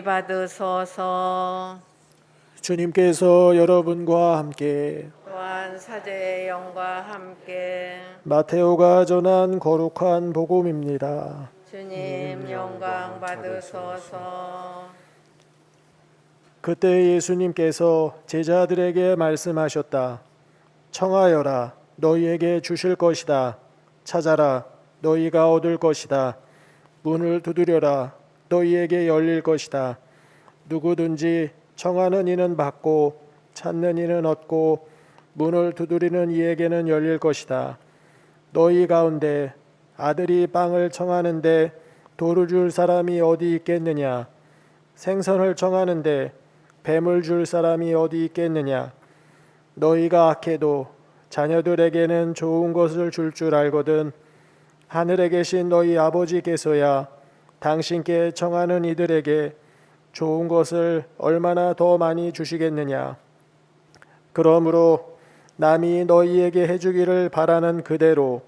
받으소서. 주님께서 여러분과 함께 또한 사제의 영과 함께 마테오가 전한 거룩한 복음입니다. 주님 영광 받으소서. 그때 예수님께서 제자들에게 말씀하셨다. 청하여라, 너희에게 주실 것이다. 찾아라, 너희가 얻을 것이다. 문을 두드려라, 너희에게 열릴 것이다. 누구든지 청하는 이는 받고 찾는 이는 얻고 문을 두드리는 이에게는 열릴 것이다. 너희 가운데 아들이 빵을 청하는데 돌을 줄 사람이 어디 있겠느냐? 생선을 청하는데 뱀을 줄 사람이 어디 있겠느냐? 너희가 악해도 자녀들에게는 좋은 것을 줄 줄 알거든. 하늘에 계신 너희 아버지께서야 당신께 청하는 이들에게 좋은 것을 얼마나 더 많이 주시겠느냐? 그러므로 남이 너희에게 해주기를 바라는 그대로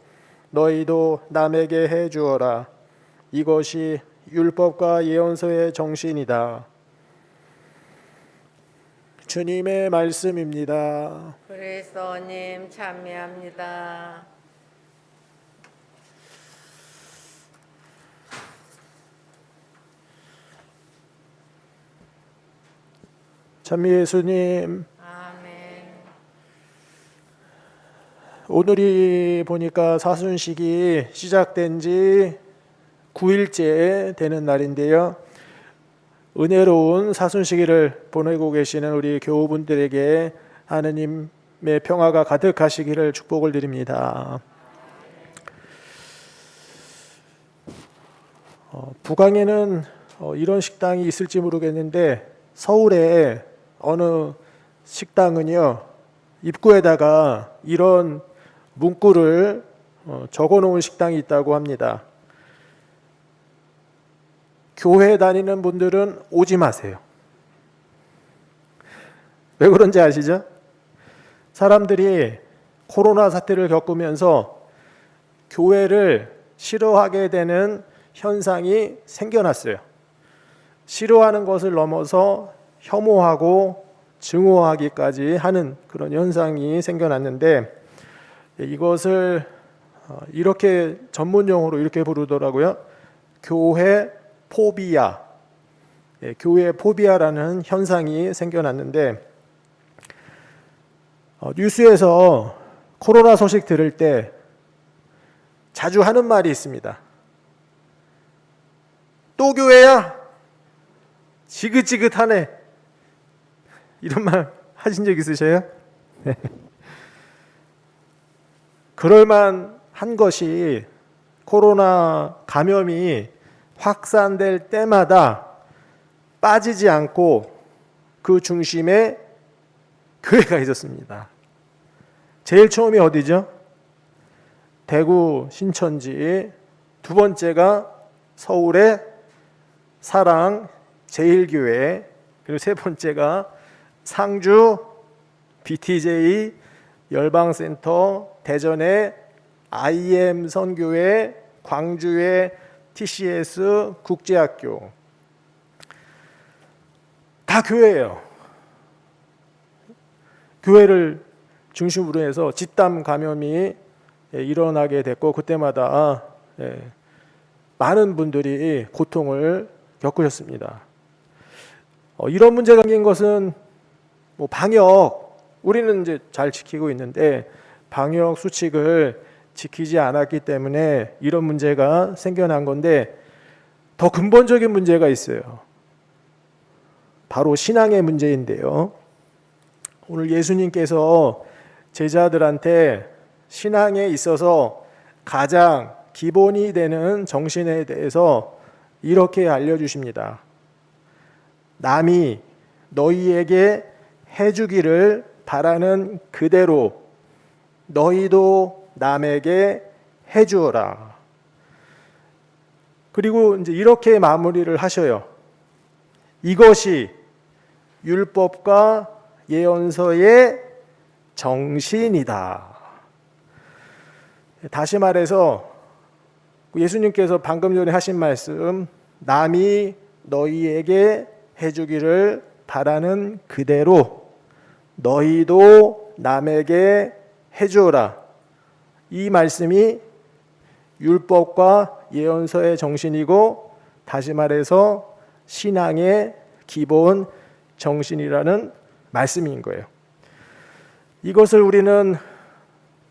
너희도 남에게 해주어라. 이것이 율법과 예언서의 정신이다. 주님의 말씀입니다. 그리스도님 찬미합니다. 찬미 예수님, 아멘. 오늘이 보니까 사순식이 시작된 지 9일째 되는 날인데요. 은혜로운 사순시기를 보내고 계시는 우리 교우분들에게 하느님의 평화가 가득하시기를 축복을 드립니다. 북왕에는 이런 식당이 있을지 모르겠는데 서울에 어느 식당은요, 입구에다가 이런 문구를 적어 놓은 식당이 있다고 합니다. 교회 다니는 분들은 오지 마세요. 왜 그런지 아시죠? 사람들이 코로나 사태를 겪으면서 교회를 싫어하게 되는 현상이 생겨났어요. 싫어하는 것을 넘어서 혐오하고 증오하기까지 하는 그런 현상이 생겨났는데, 이것을 이렇게 전문용어로 이렇게 부르더라고요. 교회 포비아, 교회 포비아라는 현상이 생겨났는데, 뉴스에서 코로나 소식 들을 때 자주 하는 말이 있습니다. 또 교회야? 지긋지긋하네. 이런 말 하신 적 있으세요? 네. 그럴만한 것이 코로나 감염이 확산될 때마다 빠지지 않고 그 중심에 교회가 있었습니다. 제일 처음이 어디죠? 대구 신천지, 두 번째가 서울의 사랑 제일교회, 그리고 세 번째가 상주 BTJ 열방센터, 대전의 IM 선교회, 광주의 TCS 국제학교, 다 교회예요. 교회를 중심으로 해서 집단 감염이 일어나게 됐고, 그때마다 많은 분들이 고통을 겪으셨습니다. 이런 문제가 생긴 것은 방역, 우리는 이제 잘 지키고 있는데 방역 수칙을 지키지 않았기 때문에 이런 문제가 생겨난 건데, 더 근본적인 문제가 있어요. 바로 신앙의 문제인데요. 오늘 예수님께서 제자들한테 신앙에 있어서 가장 기본이 되는 정신에 대해서 이렇게 알려주십니다. 남이 너희에게 해주기를 바라는 그대로 너희도 남에게 해주어라. 그리고 이제 이렇게 마무리를 하셔요. 이것이 율법과 예언서의 정신이다. 다시 말해서 예수님께서 방금 전에 하신 말씀, 남이 너희에게 해주기를 바라는 그대로 너희도 남에게 해주어라. 이 말씀이 율법과 예언서의 정신이고, 다시 말해서 신앙의 기본 정신이라는 말씀인 거예요. 이것을 우리는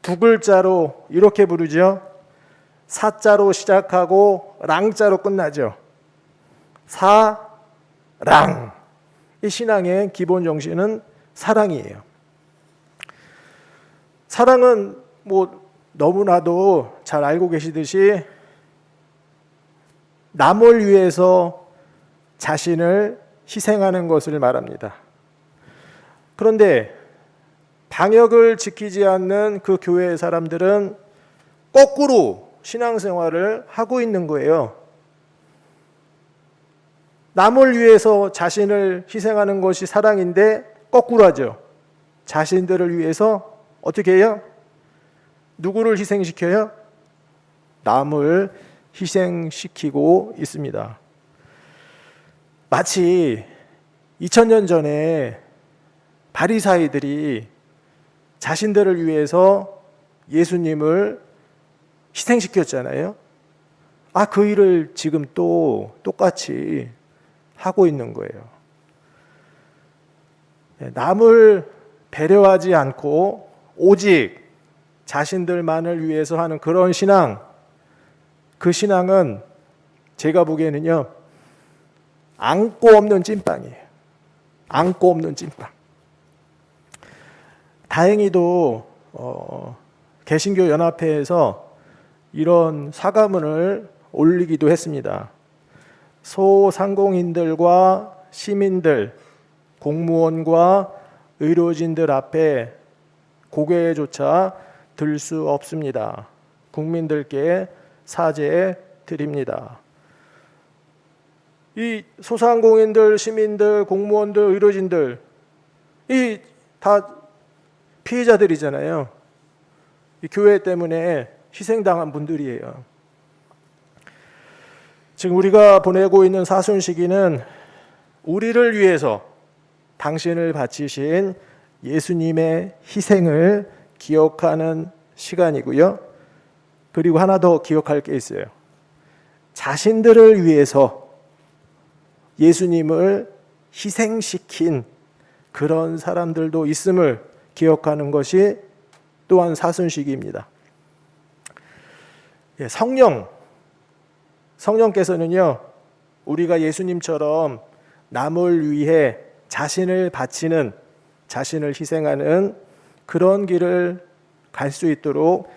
두 글자로 이렇게 부르죠. 사자로 시작하고 랑자로 끝나죠. 사랑. 이 신앙의 기본 정신은 사랑이에요. 사랑은 너무나도 잘 알고 계시듯이 남을 위해서 자신을 희생하는 것을 말합니다. 그런데 방역을 지키지 않는 그 교회의 사람들은 거꾸로 신앙생활을 하고 있는 거예요. 남을 위해서 자신을 희생하는 것이 사랑인데 거꾸로 하죠. 자신들을 위해서 어떻게 해요? 누구를 희생시켜요? 남을 희생시키고 있습니다. 마치 2000년 전에 바리사이들이 자신들을 위해서 예수님을 희생시켰잖아요. 그 일을 지금 또 똑같이 하고 있는 거예요. 남을 배려하지 않고 오직 자신들만을 위해서 하는 그런 신앙, 그 신앙은 제가 보기에는요, 안고 없는 찐빵이에요. 안고 없는 찐빵. 다행히도 개신교 연합회에서 이런 사과문을 올리기도 했습니다. 소상공인들과 시민들, 공무원과 의료진들 앞에 고개조차 들 수 없습니다. 국민들께 사죄 드립니다. 이 소상공인들, 시민들, 공무원들, 의료진들, 이 다 피해자들이잖아요. 이 교회 때문에 희생당한 분들이에요. 지금 우리가 보내고 있는 사순 시기는 우리를 위해서 당신을 바치신 예수님의 희생을 기억하는 시간이고요. 그리고 하나 더 기억할 게 있어요. 자신들을 위해서 예수님을 희생시킨 그런 사람들도 있음을 기억하는 것이 또한 사순시기입니다. 성령께서는요, 우리가 예수님처럼 남을 위해 자신을 바치는, 자신을 희생하는 그런 길을 갈 수 있도록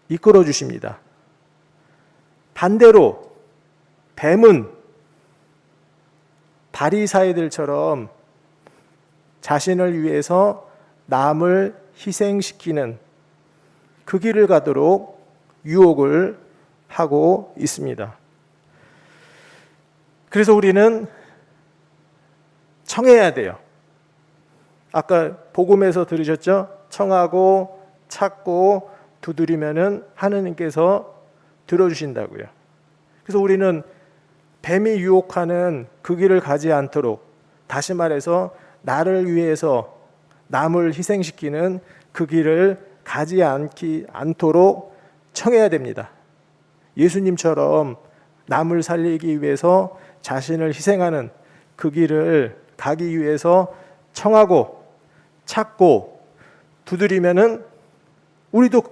이끌어 주십니다. 반대로 뱀은 바리사이들처럼 자신을 위해서 남을 희생시키는 그 길을 가도록 유혹을 하고 있습니다. 그래서 우리는 청해야 돼요. 아까 복음에서 들으셨죠? 청하고 찾고 두드리면은 하느님께서 들어주신다고요. 그래서 우리는 뱀이 유혹하는 그 길을 가지 않도록, 다시 말해서 나를 위해서 남을 희생시키는 그 길을 가지 않도록 청해야 됩니다. 예수님처럼 남을 살리기 위해서 자신을 희생하는 그 길을 가기 위해서 청하고 찾고 두드리면은 우리도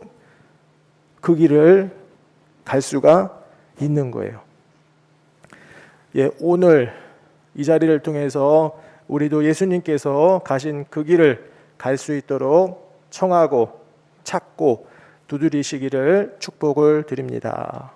그 길을 갈 수가 있는 거예요. 오늘 이 자리를 통해서 우리도 예수님께서 가신 그 길을 갈 수 있도록 청하고 찾고 두드리시기를 축복을 드립니다.